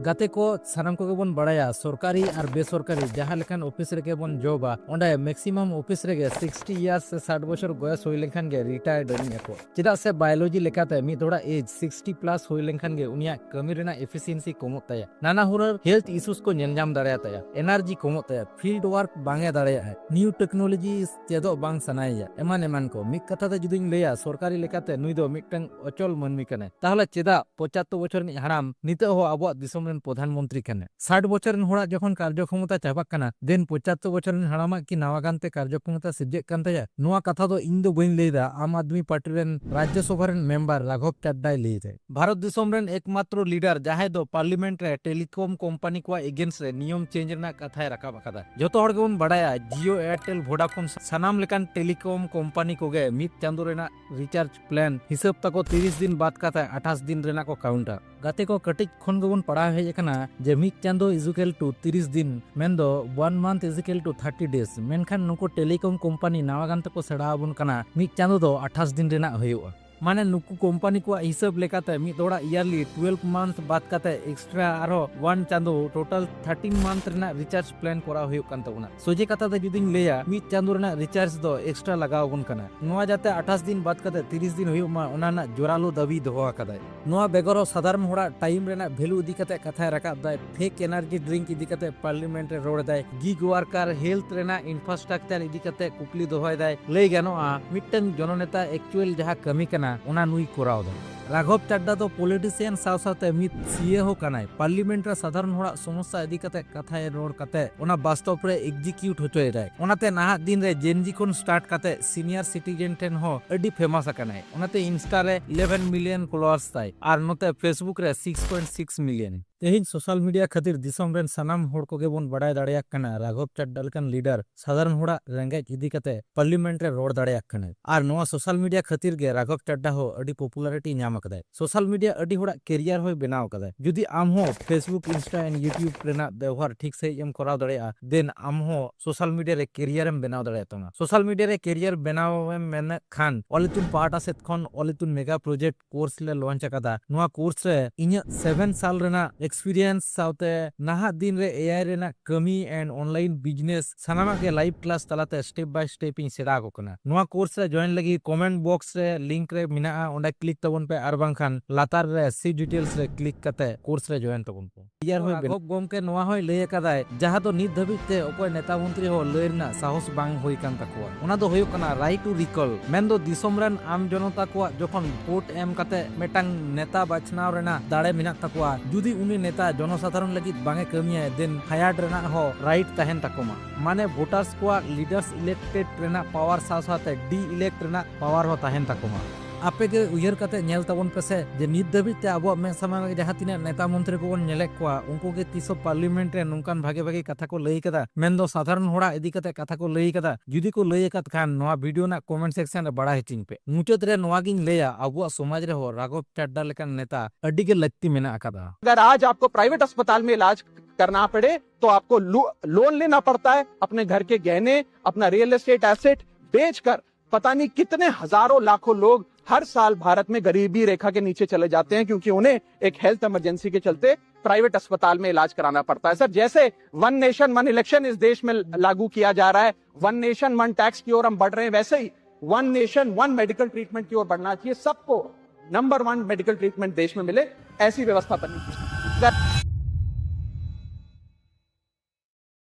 गाते को सानाम को बन बड़ाया सरकारी और बेसरकारी जहाँ लेखान ऑफिस रे बन जॉबा ओंडे मैक्सिमम ऑफिस रे 60 इयर्स से 60 बछर बयस होय लेखान गे रिटायर्ड को चेदा से बायोलॉजी लेखाते मी थोड़ा एज 60 प्लस होय लेखान गे उनिया कमी रेना एफिशिएंसी कमत ताया नाना हुनर हेल्थ इश्यूज को नेलजाम दाड़ाया ताया एनर्जी कमत ताया फील्ड वर्क बांगे दाड़ाया है न्यू टेक्नोलॉजी चेदो बांग सनाया एमान एमान को मिक कथा ते जुदिन लेया सरकारी लेखाते नुई दो मिटन अचल मनमी कने ताहले चेदा 75 बछर नि हराम निते हो आबो दिसम प्रधानमंत्री कने 60 बछर होड़ा जखन कार्यक्षमता चाबाक कना देन 75 बछर हड़ामा की नावागानते कार्यक्षमता सिजेक कानते नोआ कथा दो इन दो बइन लेदा आम आदमी पार्टी रेन राज्यसभा रेन मेंबर राघव चड्डाई लेते भारत दिसम रेन एकमात्र लीडर जहां दो पार्लियामेंट रे टेलीकॉम कंपनी को एगेंस्ट रे नियम चेंज ना कथा राखा बकादा जतो हर गेबन बडाया जियो एयरटेल वोडाफोन सनाम लेकान टेलीकॉम कंपनी को गे मित चांदो रेना रिचार्ज प्लान हिसाब तको 30 दिन बाद कथा 28 दिन रेना को काउंटर गाते को कटिज खन गबन पड़ा है जे मिक चांदो इजुकेल टू 30 दिन मेंदो 1 मंथ इजुकेल टू 30 डेज मेनखान नुको टेलीकॉम कंपनी नावागान तको सेडाबन कना मिक चांदो दो 28 दिन रेना होयुआ माने नुकु कंपनी को हिसाब लेकाते मी थोड़ा ईयरली 12 मंथ बाद काते एक्स्ट्रा आरो 1 चांदो टोटल 13 मंथ रेना रिचार्ज प्लान करा हुयो कान तबना सोजे कथा ते जुदिन लेया मी चांदो रेना रिचार्ज दो एक्स्ट्रा लगाव बन कना नोआ जाते 28 दिन बाद काते 30 दिन हुयो मा ओना ना जोरालो दाबी दोहो आकादाय नोआ बेगरो साधारण होड़ा टाइम रेना वैल्यू इदी काते कथा राकाब दाय फेक एनर्जी ड्रिंक इदी काते पार्लियामेंट रे रोड दाय गिग वर्कर हेल्थ रेना इंफ्रास्ट्रक्चर इदी काते कुकली दोहोय दाय लई गानोआ मिटन जननेता एक्चुअल जहां कमी कना उना नुई कोराव दा राघव चड्डा तो पॉलिटिशियन साथ मित सीए हो कनाय पार्लियामेंट रे साधारण होड़ा समस्या इदी कते कथाय रोड कते ओना वास्तव रे एग्जीक्यूट होचोय राय ओनाते नाहा दिन रे जेनजी कोन स्टार्ट कते सीनियर सिटीजन टेन हो अडी फेमस कनाय ओनाते इंस्टा रे 11 मिलियन फॉलोअर्स ताय आर नोते फेसबुक रे 6.6 मिलियन तेहिन सोशल मीडिया खातिर दिसम रेन सनाम होड़ को गे बोन बड़ाय दाड़ियाक कना राघव चड्डा लेकान लीडर साधारण होड़ा रेंगेज इदी कते पार्लियामेंट रे रोड दाड़ियाक कना आर नोआ सोशल मीडिया खातिर गे राघव चड्डा हो अडी पॉपुलैरिटी नाम कदाय सोशल मीडिया अडी होड़ा कैरियर होय बनाव कदाय जुदी आम हो फेसबुक इंस्टा एंड यूट्यूब रेना व्यवहार ठीक से एम कराव दाड़िया देन आम हो सोशल मीडिया रे कैरियर एम बनाव दाड़िया तंगा सोशल मीडिया रे कैरियर बनाव एम मेन खान ओलितुन पार्टा सेत खन ओलितुन मेगा प्रोजेक्ट कोर्स ले लॉन्च कदा नोआ कोर्स रे इnya 7 साल रेना एक्सपीरियंस साउते नाहा दिन रे एआई रेना कमी एंड ऑनलाइन बिजनेस सनामा के लाइव क्लास तलाते स्टेप बाय स्टेप इन सेड़ा को कना नोआ कोर्स रे जॉइन लगी कमेंट बॉक्स रे लिंक रे मिना ओंडा क्लिक तबन पे आर बांखान लातार रे सी डिटेल्स रे क्लिक कते कोर्स रे जॉइन तबन को यार होय राघव गोमके नोआ होय लय कदाय जहां तो नित धबिते ओकोय नेता मंत्री हो लयरना साहस बांग होय कान तकवा ओना दो होय कना राइट टू रिकॉल मेंदो दिसम रन आम जनता को जखन वोट एम कते मेटांग नेता बाचनाव रेना दाड़े मिना तकवा जुदी उनी नेता जनसाधारण लगी बांगे कमिया देन हायर्ड रेना हो राइट तहन तकमा माने वोटर्स को लीडर्स इलेक्टेड रेना पावर साथे डी इलेक्ट रेना पावर हो तहन तकमा आपे के उयर कते नेल तबन पेसे जे नित दबिते आबो मे समय जहां तिना नेता मंत्री को बन नेले कोआ उनको के तीसो पार्लियामेंट रे नुकान भागे भागे कथा को लई कदा मेंदो साधारण होड़ा इदी कते कथा को लई कदा जुदी को लई कत खान नोआ वीडियो ना कमेंट सेक्शन रे बड़ा हिचिंग पे मुचत रे नोआ गिन लेया आबो समाज रे हो राघव चड्डा लेकन नेता अड्डी के लगती मेना कदा अगर आज आपको प्राइवेट अस्पताल में इलाज करना पड़े तो आपको लोन लेना पड़ता है अपने घर के गहने अपना रियल एस्टेट एसेट बेचकर पता नहीं कितने हजारों लाखों लोग हर साल भारत में गरीबी रेखा के नीचे चले जाते हैं क्योंकि उन्हें एक हेल्थ इमरजेंसी के चलते प्राइवेट अस्पताल में इलाज कराना पड़ता है। सर जैसे वन नेशन वन इलेक्शन इस देश में लागू किया जा रहा है, वन नेशन वन टैक्स की ओर हम बढ़ रहे हैं, वैसे ही one nation one medical treatment की ओर बढ़ना चाहिए। सबको नंबर 1 मेडिकल ट्रीटमेंट देश में मिले, ऐसी व्यवस्था बननी चाहिए।